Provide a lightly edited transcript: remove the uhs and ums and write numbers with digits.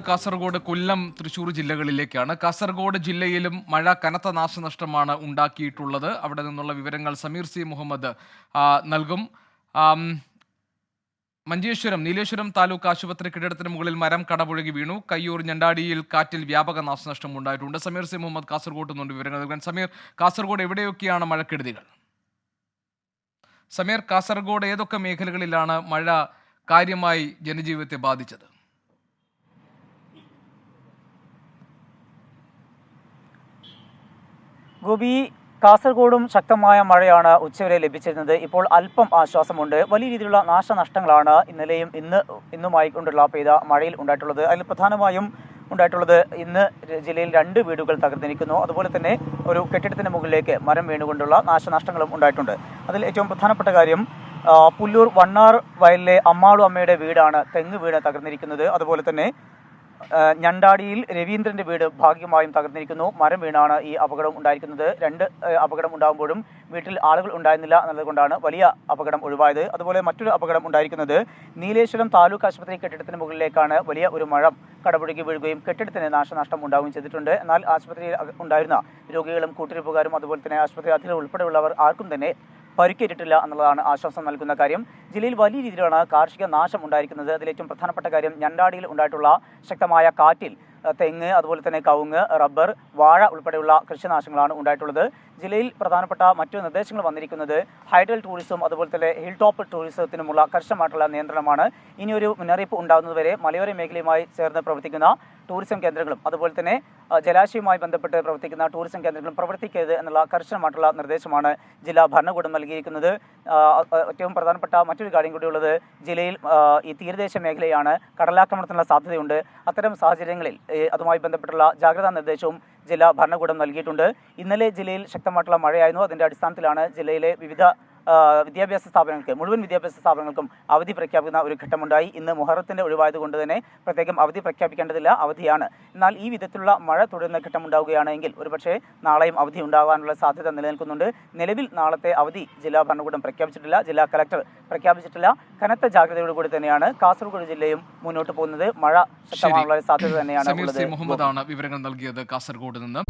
കാസർഗോഡ്, കൊല്ലം, തൃശൂർ ജില്ലകളിലേക്കാണ്. കാസർഗോഡ് ജില്ലയിലും മഴ കനത്ത നാശനഷ്ടമാണ് ഉണ്ടാക്കിയിട്ടുള്ളത്. അവിടെ നിന്നുള്ള വിവരങ്ങൾ സമീർ സി മുഹമ്മദ് നൽകും. മഞ്ചേശ്വരം, നീലേശ്വരം താലൂക്ക് ആശുപത്രി കെട്ടിടത്തിന് മുകളിൽ മരം കടപുഴകി വീണു. കയ്യൂർ, ഞണ്ടാടിയിൽ കാറ്റിൽ വ്യാപക നാശനഷ്ടം ഉണ്ടായിട്ടുണ്ട്. സമീർ സി മുഹമ്മദ് കാസർഗോഡ് നിന്നുണ്ട് വിവരങ്ങൾ നൽകാൻ. സമീർ, കാസർഗോഡ് എവിടെയൊക്കെയാണ് മഴക്കെടുതികൾ? സമീർ, കാസർഗോഡ് ഏതൊക്കെ മേഖലകളിലാണ് മഴ കാര്യമായി ജനജീവിതത്തെ ബാധിച്ചത്? ഗോപി, കാസർഗോഡും ശക്തമായ മഴയാണ് ഉച്ചവരെ ലഭിച്ചിരുന്നത്. ഇപ്പോൾ അല്പം ആശ്വാസമുണ്ട്. വലിയ രീതിയിലുള്ള നാശനഷ്ടങ്ങളാണ് ഇന്നലെയും ഇന്നുമായി കൊണ്ടുള്ള പെയ്ത മഴയിൽ ഉണ്ടായിട്ടുള്ളത്. അതിൽ പ്രധാനമായും ഉണ്ടായിട്ടുള്ളത് ഇന്ന് ജില്ലയിൽ 2 വീടുകൾ തകർന്നിരിക്കുന്നു. അതുപോലെ തന്നെ ഒരു കെട്ടിടത്തിന് മുകളിലേക്ക് മരം വീണുകൊണ്ടുള്ള നാശനഷ്ടങ്ങളും ഉണ്ടായിട്ടുണ്ട്. അതിൽ ഏറ്റവും പ്രധാനപ്പെട്ട കാര്യം പുല്ലൂർ വണ്ണാർ വയലിലെ അമ്മാളു അമ്മയുടെ വീടാണ് തെങ്ങ് വീണ് തകർന്നിരിക്കുന്നത്. അതുപോലെ തന്നെ ഞണ്ടാടിയിൽ രവീന്ദ്രന്റെ വീട് ഭാഗികമായും തകർന്നിരിക്കുന്നു. മരം വീണാണ് ഈ അപകടം ഉണ്ടായിരിക്കുന്നത്. 2 അപകടം ഉണ്ടാകുമ്പോഴും വീട്ടിൽ ആളുകൾ ഉണ്ടായിരുന്നില്ല എന്നതുകൊണ്ടാണ് വലിയ അപകടം ഒഴിവായത്. അതുപോലെ മറ്റൊരു അപകടം ഉണ്ടായിരിക്കുന്നത് നീലേശ്വരം താലൂക്ക് ആശുപത്രി കെട്ടിടത്തിന് മുകളിലേക്കാണ്. വലിയ ഒരു മരം കടപുഴകി വീഴുകയും കെട്ടിടത്തിന് നാശനഷ്ടം ഉണ്ടാവുകയും ചെയ്തിട്ടുണ്ട്. എന്നാൽ ആശുപത്രിയിൽ ഉണ്ടായിരുന്ന രോഗികളും കൂട്ടിരിപ്പുകാരും അതുപോലെ തന്നെ ആശുപത്രി അധികൃതർ ഉൾപ്പെടെയുള്ളവർ ആർക്കും തന്നെ പരിക്കേറ്റിട്ടില്ല എന്നുള്ളതാണ് ആശ്വാസം നൽകുന്ന കാര്യം. ജില്ലയിൽ വലിയ രീതിയിലാണ് കാർഷിക നാശം ഉണ്ടായിരിക്കുന്നത്. അതിലേറ്റവും പ്രധാനപ്പെട്ട കാര്യം ഞണ്ടാടിയിൽ ഉണ്ടായിട്ടുള്ള ശക്തമായ കാറ്റിൽ തെങ്ങ്, അതുപോലെ തന്നെ കവുങ്ങ്, റബ്ബർ, വാഴ ഉൾപ്പെടെയുള്ള കൃഷിനാശങ്ങളാണ് ഉണ്ടായിട്ടുള്ളത്. ജില്ലയിൽ പ്രധാനപ്പെട്ട മറ്റു നിർദ്ദേശങ്ങൾ വന്നിരിക്കുന്നത് ഹൈഡൽ ടൂറിസം അതുപോലെ തന്നെ ഹിൽ ടോപ്പ് ടൂറിസത്തിനുമുള്ള കർശനമായിട്ടുള്ള നിയന്ത്രണമാണ്. ഇനിയൊരു മുന്നറിയിപ്പ് ഉണ്ടാകുന്നതുവരെ മലയോര മേഖലയുമായി ചേർന്ന് പ്രവർത്തിക്കുന്ന ടൂറിസം കേന്ദ്രങ്ങളും അതുപോലെ തന്നെ ജലാശയവുമായി ബന്ധപ്പെട്ട് പ്രവർത്തിക്കുന്ന ടൂറിസം കേന്ദ്രങ്ങളും പ്രവർത്തിക്കരുത് എന്നുള്ള കർശനമായിട്ടുള്ള നിർദ്ദേശമാണ് ജില്ലാ ഭരണകൂടം നൽകിയിരിക്കുന്നത്. ഏറ്റവും പ്രധാനപ്പെട്ട മറ്റൊരു കാര്യം കൂടിയുള്ളത് ജില്ലയിൽ ഈ തീരദേശ മേഖലയാണ്. കടലാക്രമണത്തിനുള്ള സാധ്യതയുണ്ട്. അത്തരം സാഹചര്യങ്ങളിൽ അതുമായി ബന്ധപ്പെട്ടുള്ള ജാഗ്രതാ നിർദ്ദേശവും ജില്ലാ ഭരണകൂടം നൽകിയിട്ടുണ്ട്. ഇന്നലെ ജില്ലയിൽ ശക്തമായിട്ടുള്ള മഴയായിരുന്നു. അതിൻ്റെ അടിസ്ഥാനത്തിലാണ് ജില്ലയിലെ വിവിധ വിദ്യാഭ്യാസ സ്ഥാപനങ്ങൾക്ക്, മുഴുവൻ വിദ്യാഭ്യാസ സ്ഥാപനങ്ങൾക്കും അവധി പ്രഖ്യാപിക്കുന്ന ഒരു ഘട്ടമുണ്ടായി. ഇന്ന് മുഹറത്തിന്റെ ഒഴിവായതുകൊണ്ട് തന്നെ പ്രത്യേകം അവധി പ്രഖ്യാപിക്കേണ്ടതില്ല, അവധിയാണ്. എന്നാൽ ഈ വിധത്തിലുള്ള മഴ തുടരുന്ന ഘട്ടമുണ്ടാവുകയാണെങ്കിൽ ഒരുപക്ഷെ നാളെയും അവധി ഉണ്ടാകാനുള്ള സാധ്യത നിലനിൽക്കുന്നുണ്ട്. നിലവിൽ നാളത്തെ അവധി ജില്ലാ ഭരണകൂടം പ്രഖ്യാപിച്ചിട്ടില്ല, ജില്ലാ കലക്ടർ പ്രഖ്യാപിച്ചിട്ടില്ല. കനത്ത ജാഗ്രതയോടുകൂടി തന്നെയാണ് കാസർഗോഡ് ജില്ലയും മുന്നോട്ട് പോകുന്നത്. മഴ ശക്തമായുള്ള സാധ്യത തന്നെയാണ് ഉള്ളത്. മുഹമ്മദാണ് വിവരങ്ങൾ നൽകിയത് കാസർഗോഡ് നിന്ന്.